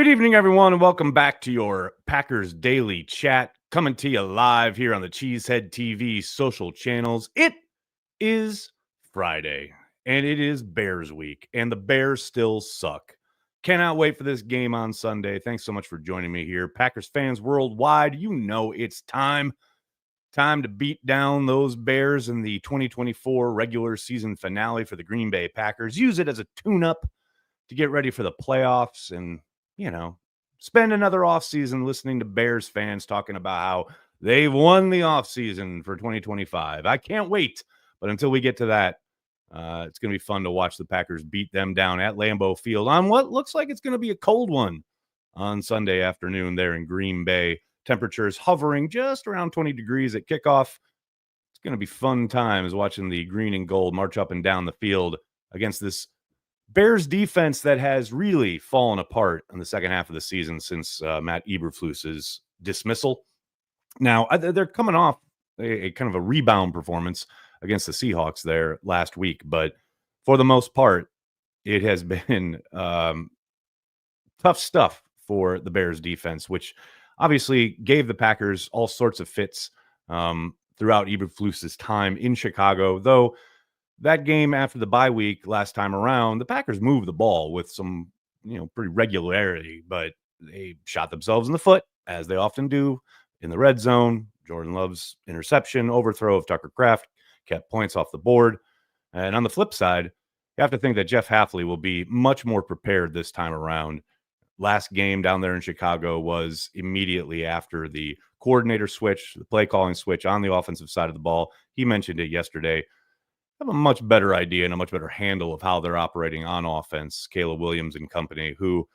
evening, everyone, and welcome back to your Packers Daily Chat, coming to you live here on the CHTV social channels. It is Friday, and it is Bears week, and the Bears still suck. Cannot wait for this game on Sunday. Thanks so much for joining me here. Packers fans worldwide, you know it's time to beat down those Bears in the 2024 regular season finale for the Green Bay Packers. Use it as a tune-up to get ready for the playoffs and, spend another offseason listening to Bears fans talking about how they've won the offseason for 2025. I can't wait. But until we get to that, it's going to be fun to watch the Packers beat them down at Lambeau Field on what looks like it's going to be a cold one on Sunday afternoon there in Green Bay. Temperatures hovering just around 20 degrees at kickoff. It's going to be fun times watching the green and gold march up and down the field against this Bears defense that has really fallen apart in the second half of the season since Matt Eberflus's dismissal. Now, they're coming off a kind of a rebound performance against the Seahawks there last week, but for the most part, it has been tough stuff for the Bears defense, which obviously gave the Packers all sorts of fits throughout Eberflus's time in Chicago, though that game after the bye week last time around, the Packers moved the ball with some, pretty regularity, but they shot themselves in the foot, as they often do in the red zone. Jordan Love's interception, overthrow of Tucker Kraft kept points off the board. And on the flip side, you have to think that Jeff Hafley will be much more prepared this time around. Last game down there in Chicago was immediately after the coordinator switch, the play calling switch on the offensive side of the ball. He mentioned it yesterday. Have a much better idea and a much better handle of how they're operating on offense. Caleb Williams and company, who,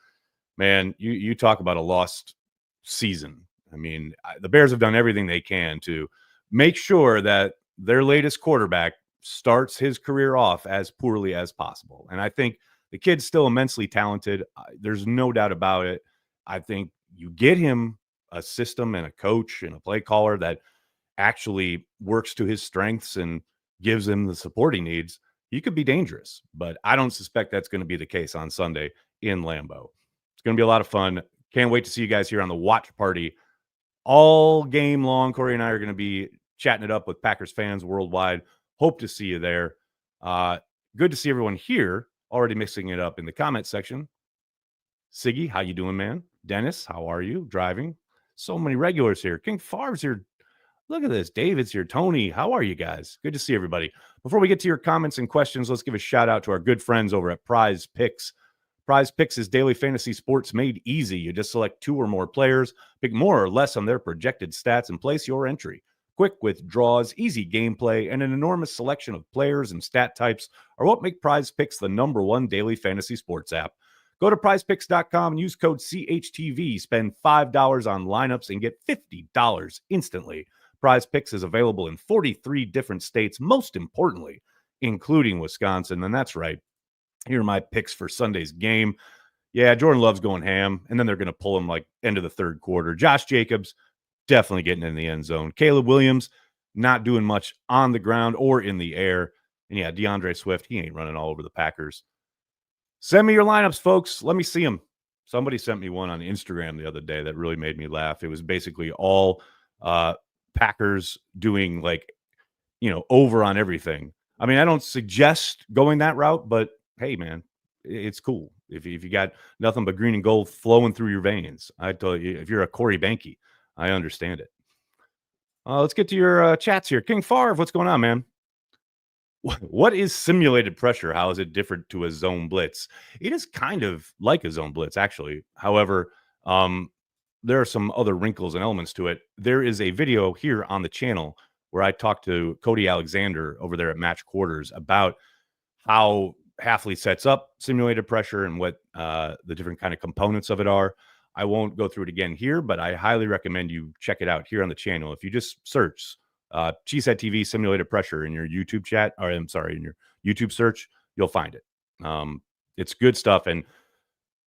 man, you talk about a lost season. I mean, the Bears have done everything they can to make sure that their latest quarterback starts his career off as poorly as possible. And I think the kid's still immensely talented. There's no doubt about it. I think you get him a system and a coach and a play caller that actually works to his strengths and gives him the support he needs, he could be dangerous. But I don't suspect that's going to be the case on Sunday in Lambeau. It's going to be a lot of fun. Can't wait to see you guys here on the watch party all game long. Corey and I are going to be chatting it up with Packers fans worldwide. Hope to see you there. Good to see everyone here, already mixing it up in the comment section. Siggy, how you doing, man? Dennis, how are you? Driving. So many regulars here. King Favre's here. Look at this. David's here. Tony, how are you guys? Good to see everybody. Before we get to your comments and questions, let's give a shout out to our good friends over at Prize Picks. Prize Picks is daily fantasy sports made easy. You just select 2 or more players, pick more or less on their projected stats, and place your entry. Quick withdrawals, easy gameplay, and an enormous selection of players and stat types are what make Prize Picks the #1 daily fantasy sports app. Go to prizepicks.com and use code CHTV. Spend $5 on lineups and get $50 instantly. Prize Picks is available in 43 different states, most importantly, including Wisconsin. And that's right. Here are my picks for Sunday's game. Yeah, Jordan Love's going ham, and then they're going to pull him like end of the third quarter. Josh Jacobs, definitely getting in the end zone. Caleb Williams, not doing much on the ground or in the air. And yeah, DeAndre Swift, he ain't running all over the Packers. Send me your lineups, folks. Let me see them. Somebody sent me one on Instagram the other day that really made me laugh. It was basically all Packers doing over on everything. I mean, I don't suggest going that route, but hey, man, it's cool. If you got nothing but green and gold flowing through your veins, I tell you, if you're a Corey Banky, I understand it. Let's get to your chats here. King Favre, what's going on, man? What is simulated pressure? How is it different to a zone blitz? It is kind of like a zone blitz, actually. However, there are some other wrinkles and elements to it. There is a video here on the channel where I talked to Cody Alexander over there at Match Quarters about how Hafley sets up simulated pressure and what the different kind of components of it are. I won't go through it again here, but I highly recommend you check it out here on the channel. If you just search CHTV simulated pressure in your YouTube chat, or I'm sorry, in your YouTube search, you'll find it. It's good stuff. And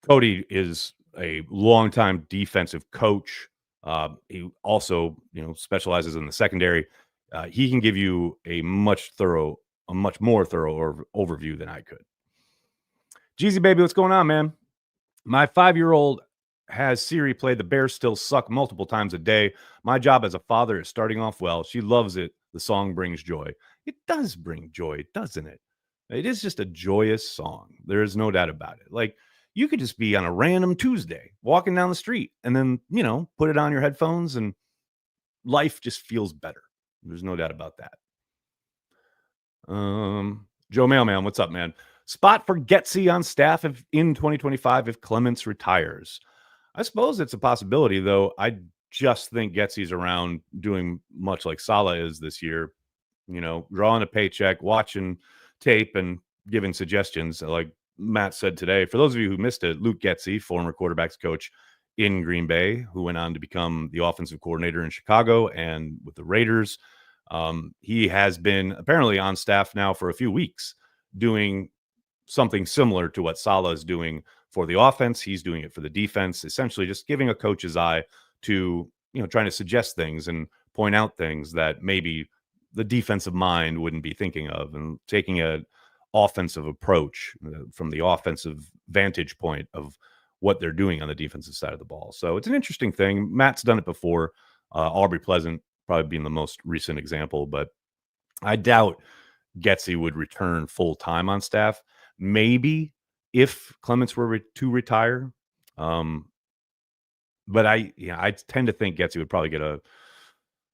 Cody is a longtime defensive coach. He also, specializes in the secondary. He can give you a much more thorough overview than I could. Jeezy baby, what's going on, man? My 5-year-old has Siri play The Bears Still Suck multiple times a day. My job as a father is starting off well. She loves it. The song brings joy. It does bring joy, doesn't it? It is just a joyous song. There is no doubt about it. Like, you could just be on a random Tuesday walking down the street and then, put it on your headphones and life just feels better. There's no doubt about that. Joe Mailman, what's up, man? Spot for Getsy on staff in 2025 if Clements retires. I suppose it's a possibility, though. I just think Getsy's around doing much like Saleh is this year, drawing a paycheck, watching tape, and giving suggestions. Like Matt said today, for those of you who missed it, Luke Getsy, former quarterbacks coach in Green Bay, who went on to become the offensive coordinator in Chicago and with the Raiders. He has been apparently on staff now for a few weeks doing something similar to what Saleh is doing for the offense. He's doing it for the defense, essentially just giving a coach's eye to, trying to suggest things and point out things that maybe the defensive mind wouldn't be thinking of, and taking an offensive approach from the offensive vantage point of what they're doing on the defensive side of the ball. So it's an interesting thing. Matt's done it before. Aubrey Pleasant probably being the most recent example, but I doubt Getsy would return full time on staff. Maybe if Clements were to retire. But I tend to think Getsy would probably get a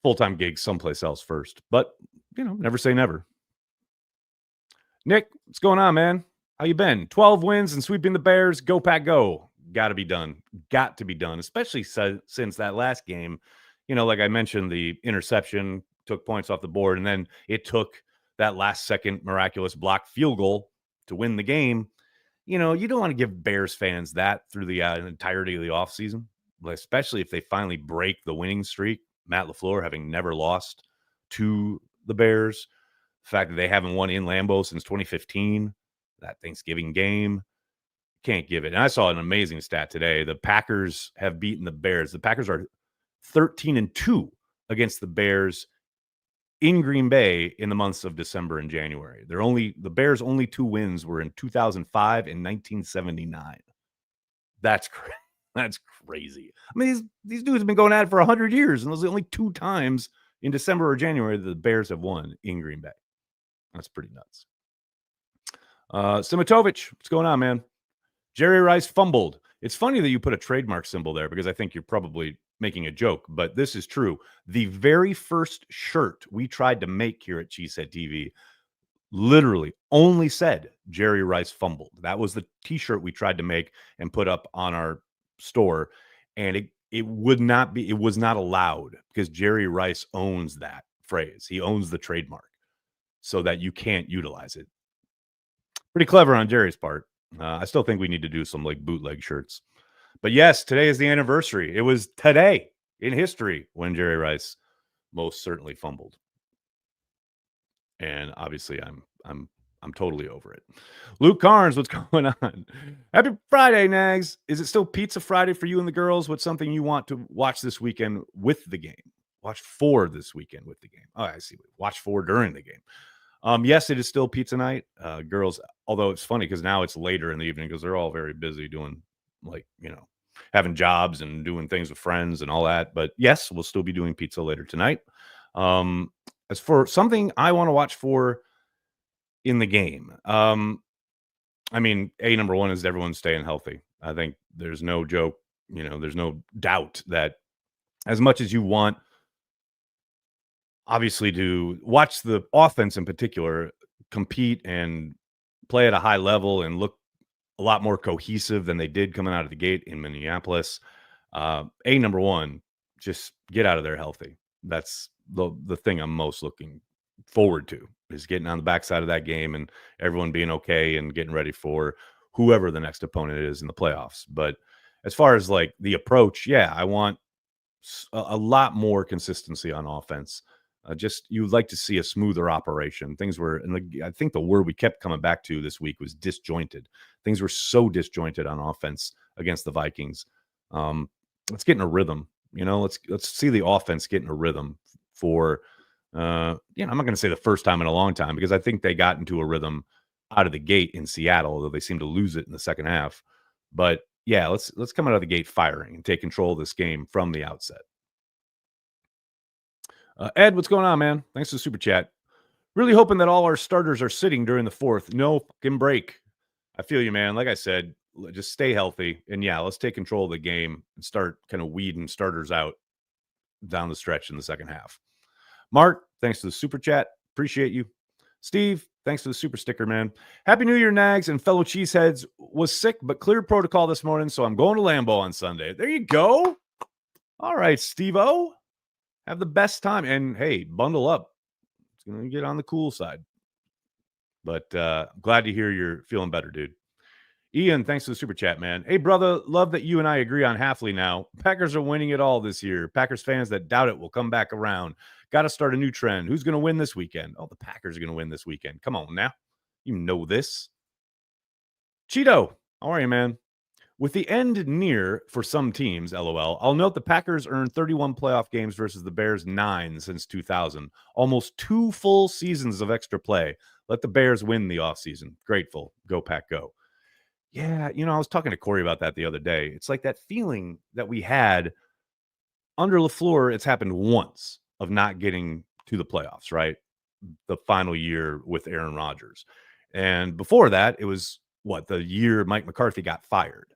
full-time gig someplace else first. But, never say never. Nick, what's going on, man? How you been? 12 wins and sweeping the Bears. Go, Pack, go. Got to be done. Got to be done, especially since that last game. Like I mentioned, the interception took points off the board, and then it took that last-second miraculous block field goal to win the game. You don't want to give Bears fans that through the entirety of the offseason, especially if they finally break the winning streak. Matt LaFleur having never lost to the Bears. The fact that they haven't won in Lambeau since 2015, that Thanksgiving game. Can't give it. And I saw an amazing stat today. The Packers have beaten the Bears. The Packers are 13-2 against the Bears in Green Bay in the months of December and January. The Bears' only 2 wins were in 2005 and 1979. That's crazy. That's crazy. I mean, these dudes have been going at it for 100 years, and those are the only 2 times in December or January that the Bears have won in Green Bay. That's pretty nuts. Simatovic, what's going on, man? Jerry Rice fumbled. It's funny that you put a trademark symbol there, because I think you're probably making a joke, but this is true. The very first shirt we tried to make here at Cheesehead TV literally only said Jerry Rice fumbled. That was the t-shirt we tried to make and put up on our store, and it was not allowed, because Jerry Rice owns that phrase. He owns the trademark, so that you can't utilize it. Pretty clever on Jerry's part. I still think we need to do some bootleg shirts. But yes, today is the anniversary. It was today in history when Jerry Rice most certainly fumbled. And obviously I'm totally over it. Luke Carnes, what's going on? Happy Friday, Nags. Is it still Pizza Friday for you and the girls? What's something you want to watch this weekend with the game? Watch for this weekend with the game. Oh, I see. Watch for during the game. Yes, it is still pizza night. Girls, although it's funny because now it's later in the evening because they're all very busy doing having jobs and doing things with friends and all that. But yes, we'll still be doing pizza later tonight. As for something I want to watch for in the game, number one is everyone staying healthy. I think there's no joke, there's no doubt that as much as you want, obviously, to watch the offense in particular compete and play at a high level and look a lot more cohesive than they did coming out of the gate in Minneapolis. Number one, just get out of there healthy. That's the thing I'm most looking forward to, is getting on the backside of that game and everyone being okay and getting ready for whoever the next opponent is in the playoffs. But as far as the approach, I want a lot more consistency on offense. You'd like to see a smoother operation. Things were, and I think the word we kept coming back to this week was disjointed. Things were so disjointed on offense against the Vikings. Let's get in a rhythm. Let's see the offense get in a rhythm for, I'm not going to say the first time in a long time, because I think they got into a rhythm out of the gate in Seattle, although they seemed to lose it in the second half. But yeah, let's come out of the gate firing and take control of this game from the outset. Ed, what's going on, man? Thanks for the super chat. Really hoping that all our starters are sitting during the fourth. No fucking break. I feel you, man. Like I said, just stay healthy. And yeah, let's take control of the game and start kind of weeding starters out down the stretch in the second half. Mark, thanks for the super chat. Appreciate you. Steve, thanks for the super sticker, man. Happy New Year, Nags and fellow cheeseheads. Was sick, but cleared protocol this morning, so I'm going to Lambeau on Sunday. There you go. All right, Steve-O. Have the best time. And hey, bundle up. It's going to get on the cool side. But glad to hear you're feeling better, dude. Ian, thanks for the super chat, man. Hey, brother, love that you and I agree on Halfley now. Packers are winning it all this year. Packers fans that doubt it will come back around. Got to start a new trend. Who's going to win this weekend? Oh, the Packers are going to win this weekend. Come on now. You know this. Cheeto, how are you, man? With the end near for some teams, LOL, I'll note the Packers earned 31 playoff games versus the Bears 9 since 2000. Almost 2 full seasons of extra play. Let the Bears win the offseason. Grateful. Go, Pack, go. Yeah, I was talking to Corey about that the other day. It's like that feeling that we had under LaFleur. It's happened once of not getting to the playoffs, right? The final year with Aaron Rodgers. And before that, it was the year Mike McCarthy got fired.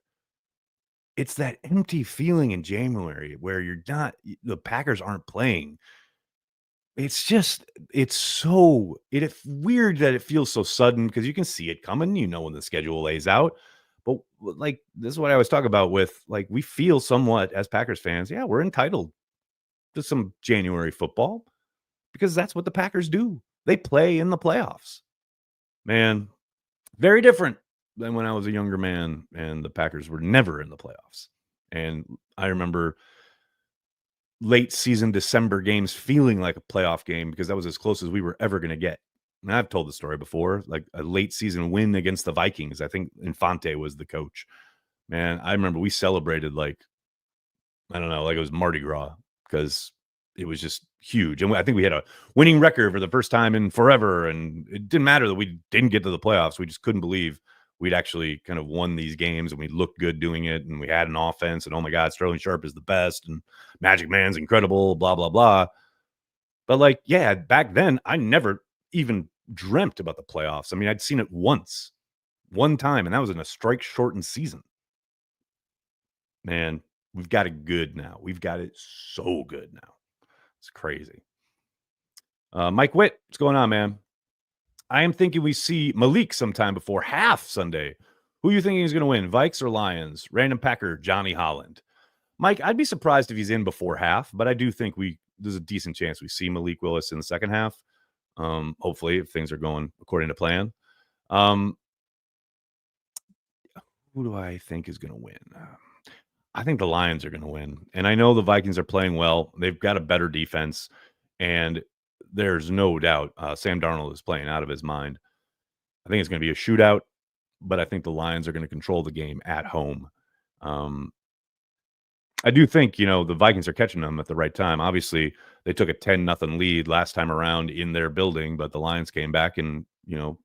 It's that empty feeling in January where the Packers aren't playing. It's weird that it feels so sudden because you can see it coming, when the schedule lays out. But this is what I always talk about with we feel somewhat as Packers fans. Yeah, we're entitled to some January football because that's what the Packers do. They play in the playoffs. Man, very different than when I was a younger man and the Packers were never in the playoffs. And I remember late season December games feeling like a playoff game because that was as close as we were ever going to get. And I've told the story before, like a late season win against the Vikings. I think Infante was the coach. Man, I remember we celebrated I don't know, like it was Mardi Gras because it was just huge. And I think we had a winning record for the first time in forever. And it didn't matter that we didn't get to the playoffs. We just couldn't believe we'd actually kind of won these games and we looked good doing it. And we had an offense and, oh my God, Sterling Sharp is the best and Magic Man's incredible, blah, blah, blah. But back then I never even dreamt about the playoffs. I mean, I'd seen it one time, and that was in a strike shortened season. Man, we've got it good now. We've got it so good now. It's crazy. Mike Witt, what's going on, man? I am thinking we see Malik sometime before half Sunday. Who are you thinking is going to win, Vikes or Lions? Random Packer, Johnny Holland. Mike, I'd be surprised if he's in before half, but I do think there's a decent chance we see Malik Willis in the second half. Hopefully, if things are going according to plan. Who do I think is going to win? I think the Lions are going to win. And I know the Vikings are playing well. They've got a better defense. And there's no doubt Sam Darnold is playing out of his mind. I think it's going to be a shootout, but I think the Lions are going to control the game at home. I do think, the Vikings are catching them at the right time. Obviously, they took a 10-0 lead last time around in their building, but the Lions came back and, I'm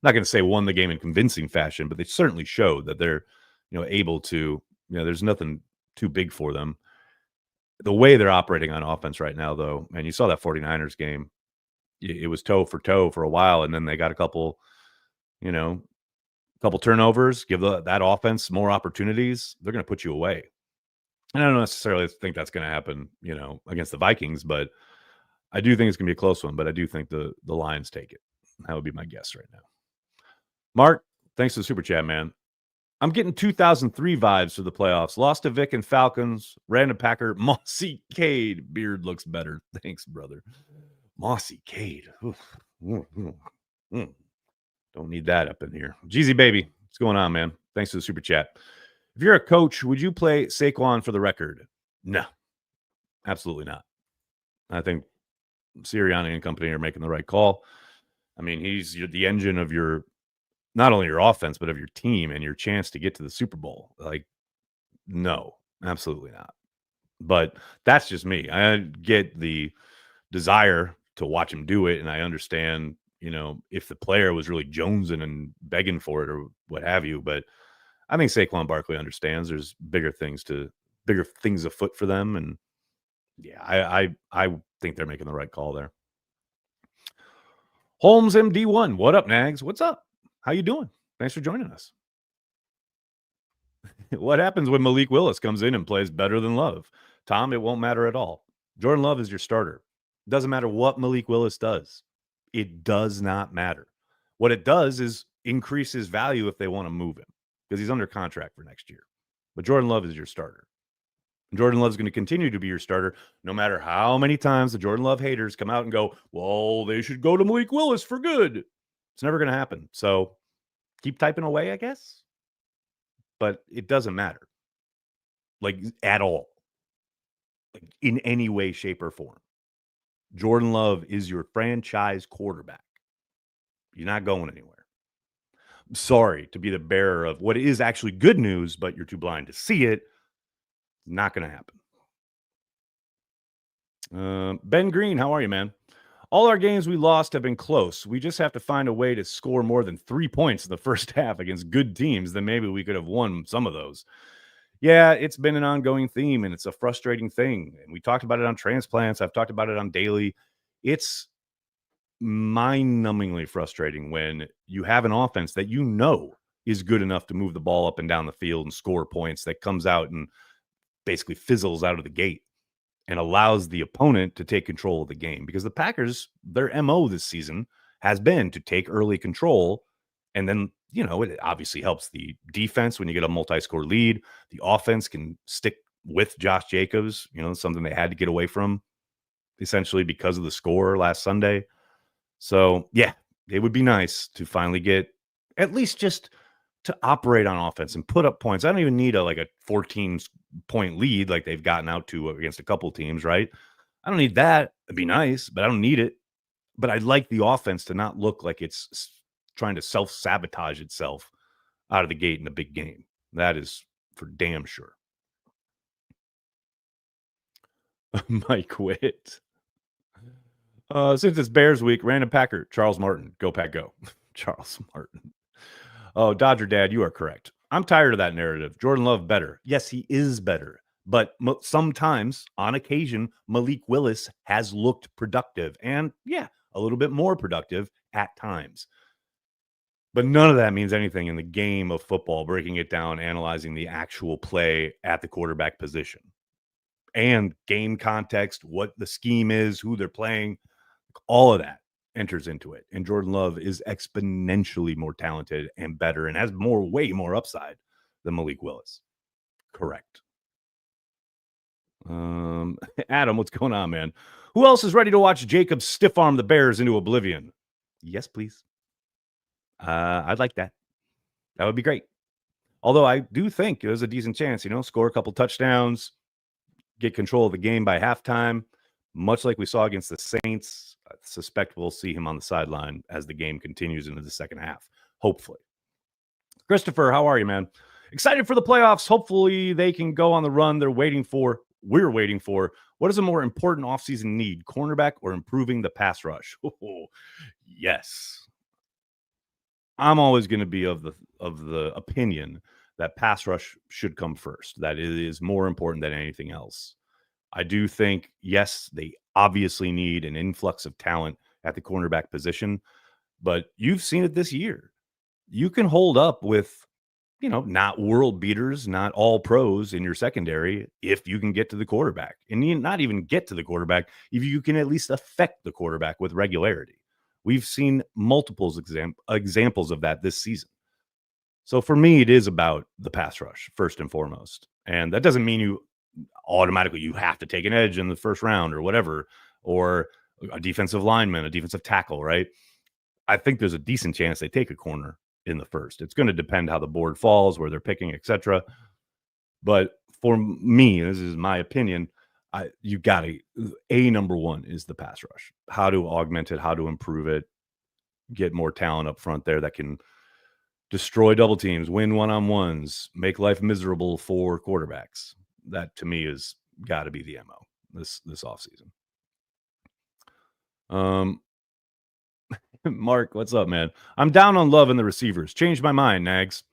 not going to say won the game in convincing fashion, but they certainly showed that they're, able to, there's nothing too big for them. The way they're operating on offense right now, though, and you saw that 49ers game, it was toe for toe for a while, and then they got a couple turnovers, give that offense more opportunities. They're going to put you away. And I don't necessarily think that's going to happen, against the Vikings, but I do think it's going to be a close one. But I do think the Lions take it. That would be my guess right now. Mark, thanks for the super chat, man. I'm getting 2003 vibes for the playoffs. Lost to Vic and Falcons. Random Packer. Mossy Cade. Beard looks better. Thanks, brother. Mossy Cade. Don't need that up in here. Jeezy baby. What's going on, man? Thanks for the super chat. If you're a coach, would you play Saquon for the record? No, absolutely not. I think Sirianni and company are making the right call. I mean, he's the engine of not only your offense, but of your team and your chance to get to the Super Bowl. No, absolutely not. But that's just me. I get the desire to watch him do it. And I understand, if the player was really jonesing and begging for it or what have you, but I think Saquon Barkley understands there's bigger things afoot for them, and yeah, I think they're making the right call there. Holmes MD1, what up, Nags? What's up? How you doing? Thanks for joining us. What happens when Malik Willis comes in and plays better than Love? Tom, it won't matter at all. Jordan Love is your starter. Doesn't matter what Malik Willis does. It does not matter. What it does is increase his value if they want to move him because he's under contract for next year. But Jordan Love is your starter. And Jordan Love is going to continue to be your starter no matter how many times the Jordan Love haters come out and go, well, they should go to Malik Willis for good. It's never going to happen. So keep typing away, I guess. But it doesn't matter. Like at all. Like in any way, shape, or form. Jordan Love is your franchise quarterback. You're not going anywhere. Sorry to be the bearer of what is actually good news, but you're too blind to see it. Not going to happen. Ben Green, how are you, man? All our games we lost have been close. We just have to find a way to score more than 3 points in the first half against good teams. Then maybe we could have won some of those. Yeah, it's been an ongoing theme, and it's a frustrating thing. And we talked about it on Transplants. I've talked about it on Daily. It's mind-numbingly frustrating when you have an offense that you know is good enough to move the ball up and down the field and score points that comes out and basically fizzles out of the gate and allows the opponent to take control of the game. Because the Packers, their MO this season has been to take early control. And then, it obviously helps the defense when you get a multi-score lead. The offense can stick with Josh Jacobs, something they had to get away from essentially because of the score last Sunday. So, yeah, it would be nice to finally get at least just to operate on offense and put up points. I don't even need a 14-point lead like they've gotten out to against a couple teams, right? I don't need that. It'd be nice, but I don't need it. But I'd like the offense to not look like it's trying to self-sabotage itself out of the gate in a big game. That is for damn sure. Mike Witt. Since it's Bears week, random Packer, Charles Martin. Go Pack, go. Charles Martin. Oh, Dodger Dad, you are correct. I'm tired of that narrative. Jordan Love better. Yes, he is better. But sometimes, on occasion, Malik Willis has looked productive. And yeah, a little bit more productive at times. But none of that means anything in the game of football, breaking it down, analyzing the actual play at the quarterback position. And game context, what the scheme is, who they're playing, all of that enters into it. And Jordan Love is exponentially more talented and better and has way more upside than Malik Willis. Correct. Adam, what's going on, man? Who else is ready to watch Jacob stiff arm the Bears into oblivion? Yes, please. I'd like that. That would be great. Although I do think there's a decent chance, score a couple touchdowns, get control of the game by halftime, much like we saw against the Saints. I suspect we'll see him on the sideline as the game continues into the second half, hopefully. Christopher, how are you, man? Excited for the playoffs. Hopefully they can go on the run we're waiting for. What is a more important offseason need, cornerback or improving the pass rush? Oh, yes. I'm always going to be of the opinion that pass rush should come first, that it is more important than anything else. I do think, yes, they obviously need an influx of talent at the cornerback position, but you've seen it this year. You can hold up with, not world beaters, not all pros in your secondary if you can get to the quarterback. And you not even get to the quarterback if you can at least affect the quarterback with regularity. We've seen multiple examples of that this season. So for me, it is about the pass rush first and foremost. And that doesn't mean you have to take an edge in the first round or whatever, or a defensive lineman, a defensive tackle, right? I think there's a decent chance they take a corner in the first. It's going to depend how the board falls, where they're picking, etc. But for me, this is my opinion, you got to, number one is the pass rush. How to augment it, how to improve it, get more talent up front there that can destroy double teams, win one-on-ones, make life miserable for quarterbacks. That to me is got to be the MO this offseason. Mark, what's up, man? I'm down on Love and the receivers. Changed my mind, Nags.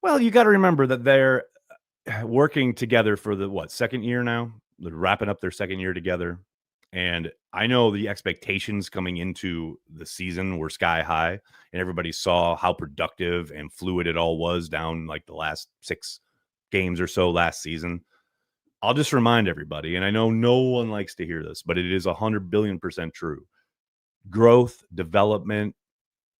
Well, you got to remember that they're working together for the second year now? They're wrapping up their second year together. And I know the expectations coming into the season were sky high, and everybody saw how productive and fluid it all was down like the last 6 games or so last season. I'll just remind everybody, and I know no one likes to hear this, but it is 100 billion% true. Growth, development,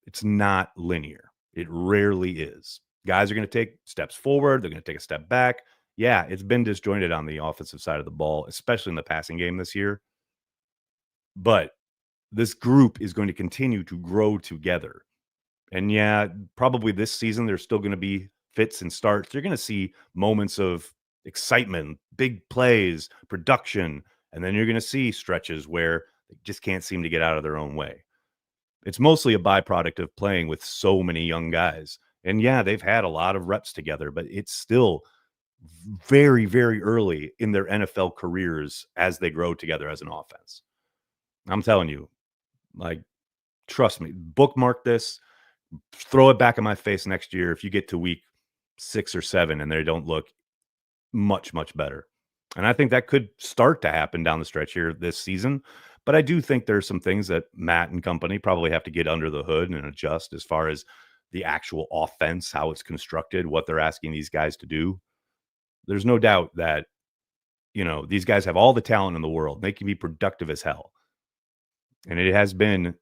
it's not linear. It rarely is. Guys are going to take steps forward. They're going to take a step back. Yeah, it's been disjointed on the offensive side of the ball, especially in the passing game this year. But this group is going to continue to grow together. And yeah, probably this season, there's still going to be fits and starts. You're going to see moments of excitement, big plays, production. And then you're going to see stretches where they just can't seem to get out of their own way. It's mostly a byproduct of playing with so many young guys. And yeah, they've had a lot of reps together, but it's still very, very early in their NFL careers as they grow together as an offense. I'm telling you, like, trust me, bookmark this, throw it back in my face next year if you get to week 6 or 7 and they don't look much, much better. And I think that could start to happen down the stretch here this season. But I do think there's some things that Matt and company probably have to get under the hood and adjust as far as the actual offense, how it's constructed, what they're asking these guys to do. There's no doubt that, these guys have all the talent in the world. They can be productive as hell. And it has been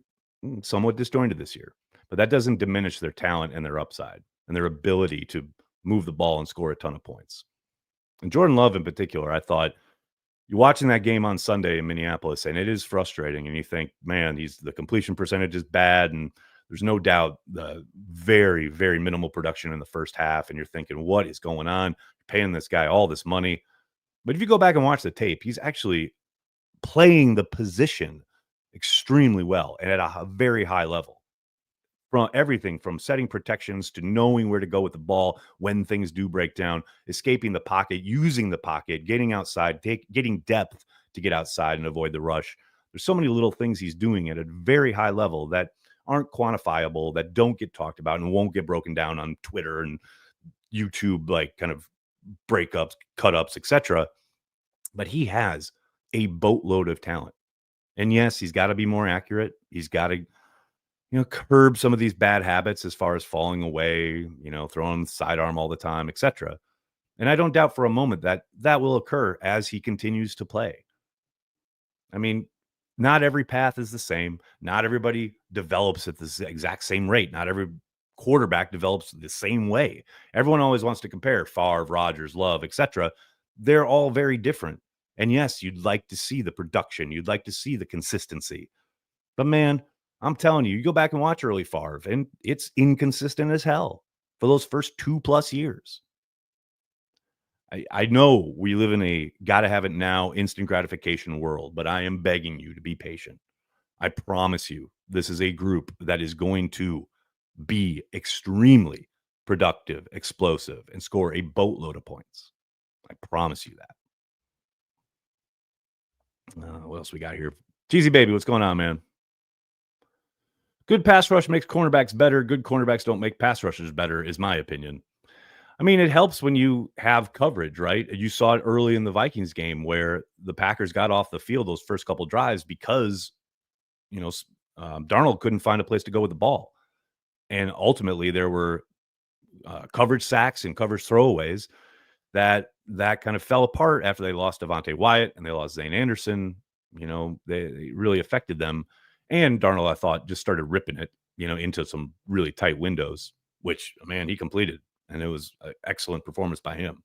somewhat disjointed this year. But that doesn't diminish their talent and their upside and their ability to move the ball and score a ton of points. And Jordan Love in particular, I thought, you're watching that game on Sunday in Minneapolis, and it is frustrating. And you think, man, the completion percentage is bad, and there's no doubt the very, very minimal production in the first half. And you're thinking, what is going on? You're paying this guy all this money. But if you go back and watch the tape, he's actually playing the position extremely well and at a very high level. From everything from setting protections to knowing where to go with the ball when things do break down, escaping the pocket, using the pocket, getting outside, getting depth to get outside and avoid the rush. There's so many little things he's doing at a very high level that aren't quantifiable, that don't get talked about and won't get broken down on Twitter and YouTube, like kind of breakups, cut ups, etc. But he has a boatload of talent. And yes, he's got to be more accurate. He's got to curb some of these bad habits as far as falling away, throwing the sidearm all the time, etc. And I don't doubt for a moment that that will occur as he continues to play. I mean, not every path is the same. Not everybody develops at the exact same rate. Not every quarterback develops the same way. Everyone always wants to compare Favre, Rodgers, Love, etc. They're all very different. And yes, you'd like to see the production. You'd like to see the consistency. But man, I'm telling you, you go back and watch early Favre, and it's inconsistent as hell for those first 2+ years. I know we live in a gotta have it now, instant gratification world, but I am begging you to be patient. I promise you, this is a group that is going to be extremely productive, explosive, and score a boatload of points. I promise you that. What else we got here? Cheesy Baby, what's going on, man? Good pass rush makes cornerbacks better. Good cornerbacks don't make pass rushers better, is my opinion. I mean, it helps when you have coverage, right? You saw it early in the Vikings game where the Packers got off the field those first couple drives because, Darnold couldn't find a place to go with the ball. And ultimately, there were coverage sacks and coverage throwaways that kind of fell apart after they lost Devontae Wyatt and they lost Zane Anderson. They really affected them. And Darnold, I thought, just started ripping it, into some really tight windows, which, man, he completed. And it was an excellent performance by him.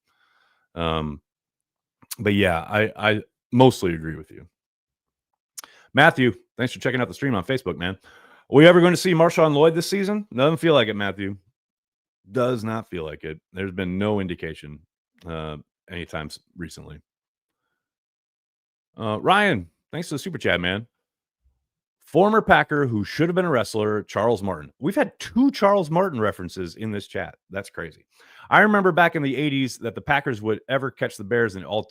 But yeah, I mostly agree with you. Matthew, thanks for checking out the stream on Facebook, man. Are we ever going to see Marshawn Lloyd this season? Doesn't feel like it, Matthew. Does not feel like it. There's been no indication anytime recently. Ryan, thanks for the super chat, man. Former Packer who should have been a wrestler, Charles Martin. We've had 2 Charles Martin references in this chat. That's crazy. I remember back in the 80s that the Packers would ever catch the Bears in I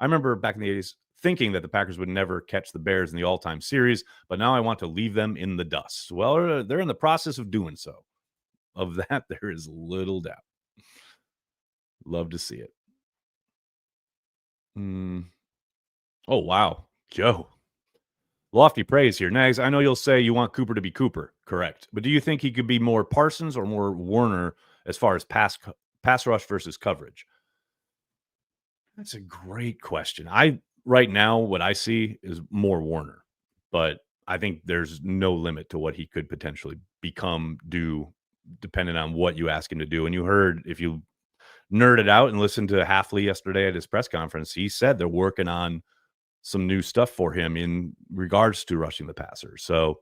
remember back in the 80s thinking that the Packers would never catch the Bears in the all-time series, but now I want to leave them in the dust. Well, they're in the process of doing so. Of that, there is little doubt. Love to see it. Mm. Oh, wow. Joe. Lofty praise here. Nags, I know you'll say you want Cooper to be Cooper. Correct. But do you think he could be more Parsons or more Warner as far as pass rush versus coverage? That's a great question. Right now, what I see is more Warner, but I think there's no limit to what he could potentially become, do, depending on what you ask him to do. And you heard, if you nerded out and listened to Halfley yesterday at his press conference, he said they're working on some new stuff for him in regards to rushing the passer. So,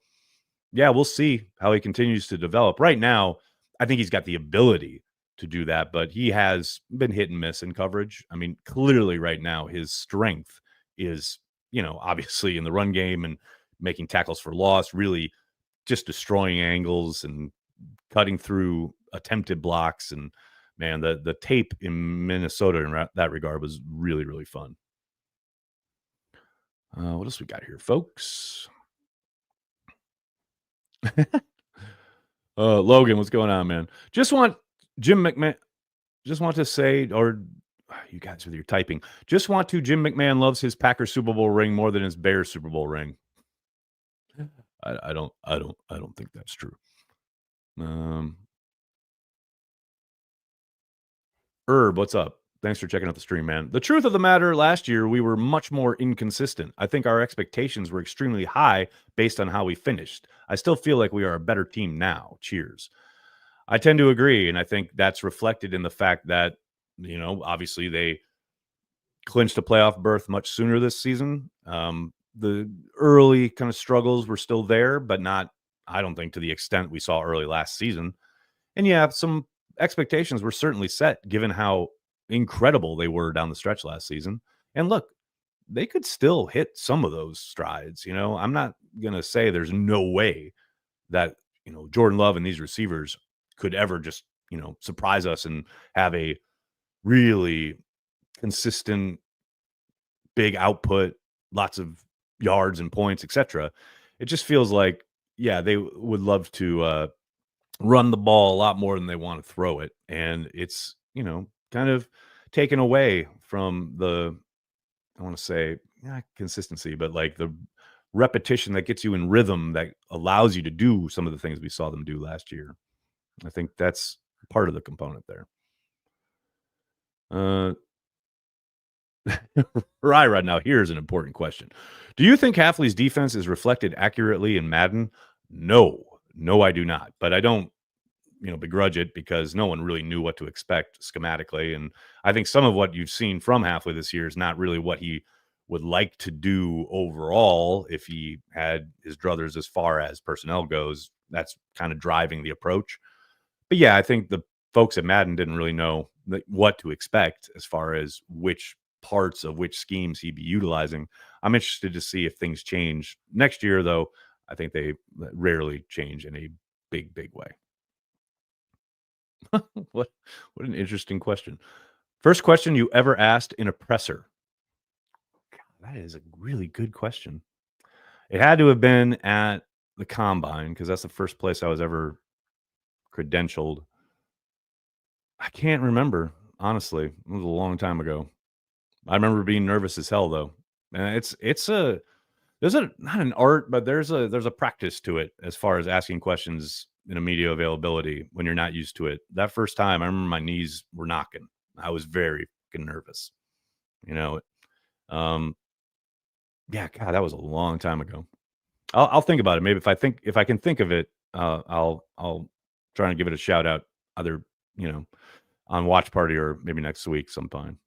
yeah, we'll see how he continues to develop. Right now, I think he's got the ability to do that, but he has been hit and miss in coverage. I mean, clearly right now his strength is, obviously in the run game and making tackles for loss, really just destroying angles and cutting through attempted blocks. And man, the tape in Minnesota in that regard was really, really fun. What else we got here, folks? Logan, what's going on, man? Just want Jim McMahon. Just want to say, or you guys with your typing, just want to. Jim McMahon loves his Packers Super Bowl ring more than his Bears Super Bowl ring. I don't think that's true. Herb, what's up? Thanks for checking out the stream, man. The truth of the matter, last year we were much more inconsistent. I think our expectations were extremely high based on how we finished. I still feel like we are a better team now. Cheers. I tend to agree, and I think that's reflected in the fact that, obviously they clinched a playoff berth much sooner this season. The early kind of struggles were still there, but not, I don't think, to the extent we saw early last season. And yeah, some expectations were certainly set given how incredible they were down the stretch last season. And look, they could still hit some of those strides. I'm not going to say there's no way that, Jordan Love and these receivers could ever just, surprise us and have a really consistent big output, lots of yards and points, etc. It just feels like, yeah, they would love to run the ball a lot more than they want to throw it. And it's, kind of taken away from the, I want to say, not consistency, but like the repetition that gets you in rhythm that allows you to do some of the things we saw them do last year. I think that's part of the component there. Right now, here's an important question. Do you think Halfley's defense is reflected accurately in Madden? No, I do not. But I don't, begrudge it because no one really knew what to expect schematically. And I think some of what you've seen from Halfley this year is not really what he would like to do overall. If he had his druthers as far as personnel goes, that's kind of driving the approach. But yeah, I think the folks at Madden didn't really know what to expect as far as which parts of which schemes he'd be utilizing. I'm interested to see if things change next year, though. I think they rarely change in a big way. What an interesting question. First question you ever asked in a presser? God, that is a really good question. It had to have been at the combine because that's the first place I was ever credentialed. I can't remember, honestly. It was a long time ago. I remember being nervous as hell though. And there's not an art, but there's a practice to it as far as asking questions in a media availability when you're not used to it. That first time, I remember my knees were knocking. I was very fucking nervous. Yeah, God, that was a long time ago. I'll think about it. Maybe if I can think of it, I'll try and give it a shout out either, on Watch Party or maybe next week sometime.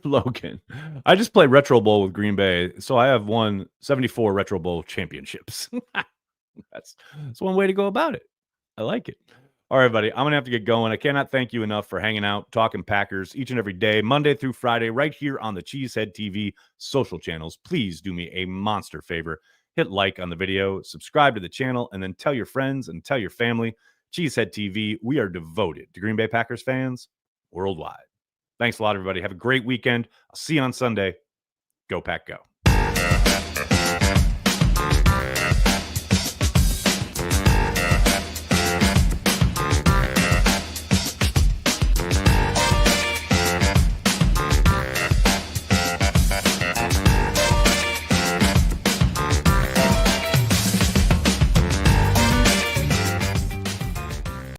Logan, I just play Retro Bowl with Green Bay, so I have won 74 Retro Bowl championships. That's one way to go about it. I like it. All right, buddy, I'm going to have to get going. I cannot thank you enough for hanging out, talking Packers each and every day, Monday through Friday, right here on the Cheesehead TV social channels. Please do me a monster favor. Hit like on the video, subscribe to the channel, and then tell your friends and tell your family. Cheesehead TV, we are devoted to Green Bay Packers fans worldwide. Thanks a lot, everybody. Have a great weekend. I'll see you on Sunday. Go Pack Go.